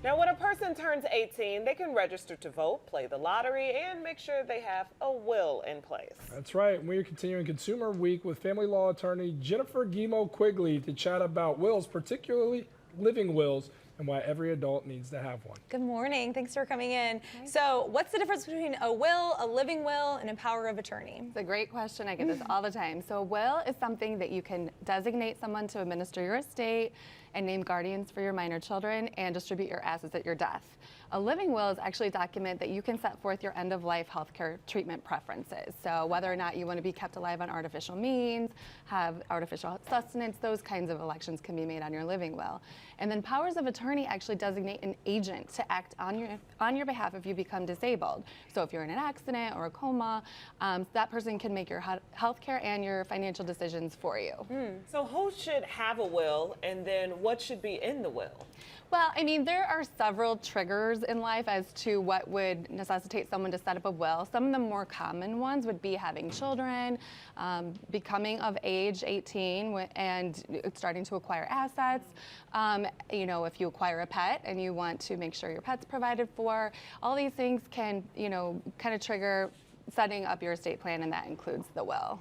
Now, when a person turns 18, they can register to vote, play the lottery, and make sure they have a will in place. That's right. We're continuing Consumer Week with family law attorney Jennifer Guidmond-Quigley to chat about wills, particularly living wills, and why every adult needs to have one. Good morning. Thanks for coming in. So what's the difference between a will, a living will, and a power of attorney? It's a great question. I get this all the time. So a will is something that you can designate someone to administer your estate and name guardians for your minor children and distribute your assets at your death. A living will is actually a document that you can set forth your end-of-life healthcare treatment preferences. So whether or not you want to be kept alive on artificial means, have artificial sustenance, those kinds of elections can be made on your living will. And then powers of attorney actually designate an agent to act on your behalf if you become disabled. So if you're in an accident or a coma, that person can make your healthcare and your financial decisions for you. So who should have a will, and then what should be in the will? Well, I mean, there are several triggers in life as to what would necessitate someone to set up a will. Some of the more common ones would be having children, becoming of age 18 and starting to acquire assets. You know, if you acquire a pet and you want to make sure your pet's provided for, all these things can, you know, kind of trigger setting up your estate plan, and that includes the will.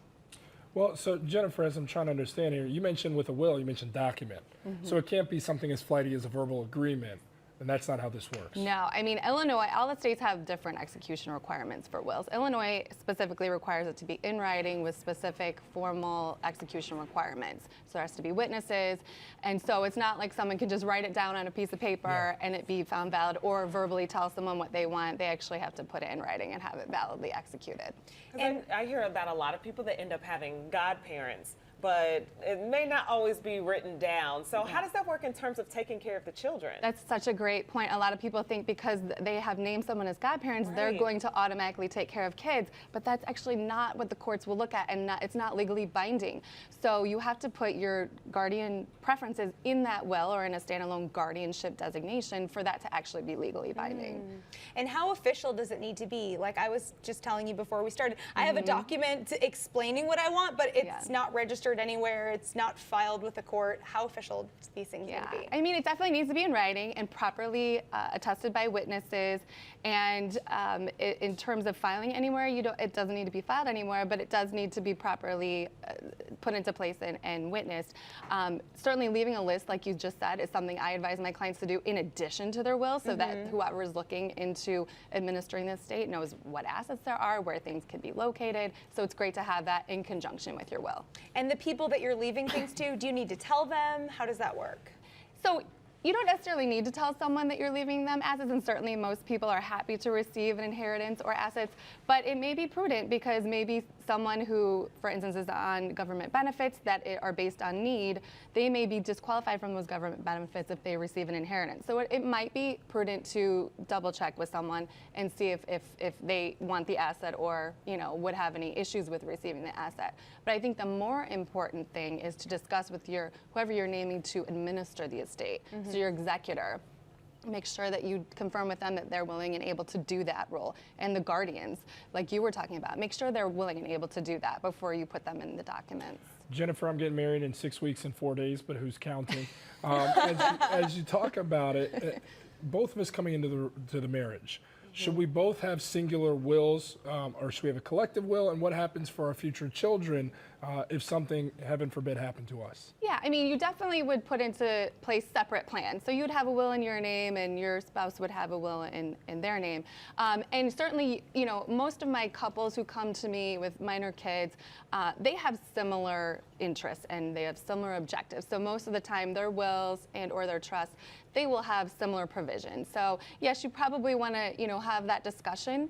Well, so Jennifer, as I'm trying to understand here, you mentioned with a will, you mentioned document. So it can't be something as flighty as a verbal agreement, and that's not how this works. No, I mean, Illinois, all the states have different execution requirements for wills. Illinois specifically requires it to be in writing with specific formal execution requirements. So there has to be witnesses, and so it's not like someone can just write it down on a piece of paper and it be found valid, or verbally tell someone what they want. They actually have to put it in writing and have it validly executed. And I hear about a lot of people that end up having godparents, but it may not always be written down. So how does that work in terms of taking care of the children? That's such a great point. A lot of people think because they have named someone as godparents, they're going to automatically take care of kids, but that's actually not what the courts will look at, and it's not legally binding. So you have to put your guardian preferences in that will or in a standalone guardianship designation for that to actually be legally binding. And how official does it need to be? Like I was just telling you before we started, I have a document explaining what I want, but it's not registered anywhere. It's not filed with the court. How official do these things need to be? I mean, it definitely needs to be in writing and properly attested by witnesses. And in terms of filing anywhere, it doesn't need to be filed anywhere, but it does need to be properly put into place and witnessed. Certainly leaving a list, like you just said, is something I advise my clients to do in addition to their will, so that whoever is looking into administering the estate knows what assets there are, where things can be located. So it's great to have that in conjunction with your will. And the people that you're leaving things to, do you need to tell them? How does that work? So you don't necessarily need to tell someone that you're leaving them assets, and certainly most people are happy to receive an inheritance or assets, but it may be prudent because maybe someone who, for instance, is on government benefits that are based on need, they may be disqualified from those government benefits if they receive an inheritance. So it might be prudent to double check with someone and see if they want the asset or, you know, would have any issues with receiving the asset. But I think the more important thing is to discuss with whoever you're naming to administer the estate. So your executor, make sure that you confirm with them that they're willing and able to do that role. And the guardians, like you were talking about, make sure they're willing and able to do that before you put them in the documents. Jennifer, I'm getting married in 6 weeks and 4 days, but who's counting? As you talk about it, both of us coming into the marriage, should we both have singular wills, or should we have a collective will? And what happens for our future children if something, heaven forbid, happened to us? Yeah, I mean, you definitely would put into place separate plans. So you'd have a will in your name, and your spouse would have a will in their name. And certainly, you know, most of my couples who come to me with minor kids, they have similar interests and they have similar objectives. So most of the time, their wills and or their trusts, they will have similar provisions. So yes, you probably want to, you know, have that discussion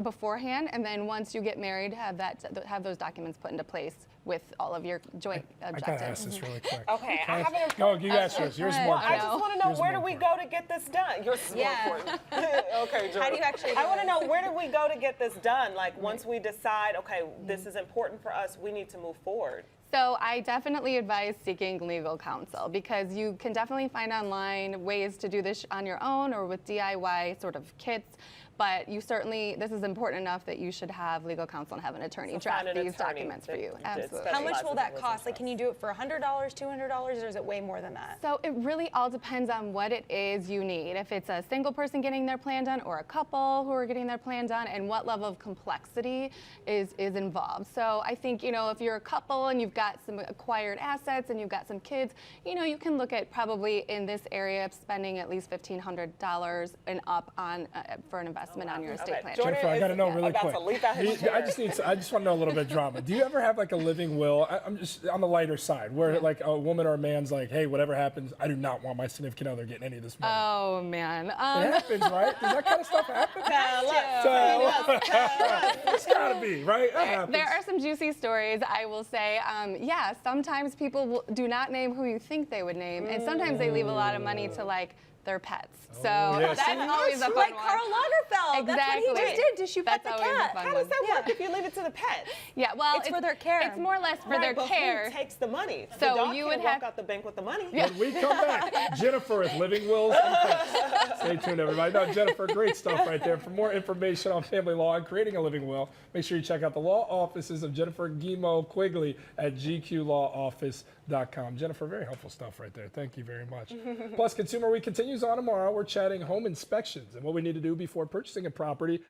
beforehand, and then once you get married, have those documents put into place with all of your joint objectives. I gotta ask this really quick. Okay, I have an No, you ask yours. Yours is more I important. just want to know, where do we go to get this done? Yours is more important. Okay, Jordan. How do you actually do I want to it? know, where do we go to get this done? Like, once we decide, okay, this is important for us, we need to move forward. So I definitely advise seeking legal counsel, because you can definitely find online ways to do this on your own or with DIY sort of kits. But you certainly, this is important enough that you should have legal counsel and have an attorney So draft find an these attorney documents for that- you. that Absolutely. How much will specializes that in wisdom cost? Like, can you do it for $100, $200, or is it way more than that? So it really all depends on what it is you need. If it's a single person getting their plan done or a couple who are getting their plan done, and what level of complexity is involved. So I think, you know, if you're a couple and you've got some acquired assets and you've got some kids, you know, you can look at probably in this area spending at least $1,500 and up on for an investment on your estate Okay, plan. Jordan Jennifer, I got to is know really about quick. to leap out his I chair. just want to know a little bit of drama. Do you ever have like a living will? I'm just on the lighter side, where like a woman or a man's like, hey, whatever happens, I do not want my significant other getting any of this money. Oh man. It happens, right? Does that kind of stuff happen? It's got to be, right? That happens. There are some juicy stories, I will say. Yeah, sometimes people do not name who you think they would name, and sometimes they leave a lot of money to like their pets. So yes. that's always a fun Like one. Karl Lagerfeld. Exactly. That's what he just did. Did you pet That's the always a cat? fun How one. does that work if you leave it to the pet? Yeah, well, It's for their care. It's more or less for Right, their but care. who takes the money? So the dog you can't would walk have- out the bank with the money. When we come back, Jennifer with Living Wills and Pets. Stay tuned, everybody. No, Jennifer, great stuff right there. For more information on family law and creating a living will, make sure you check out the law offices of Jennifer Guidmond-Quigley at gqlawoffice.com. Jennifer, very helpful stuff right there. Thank you very much. Plus, Consumer Week continues on tomorrow. We're chatting home inspections and what we need to do before purchasing a property.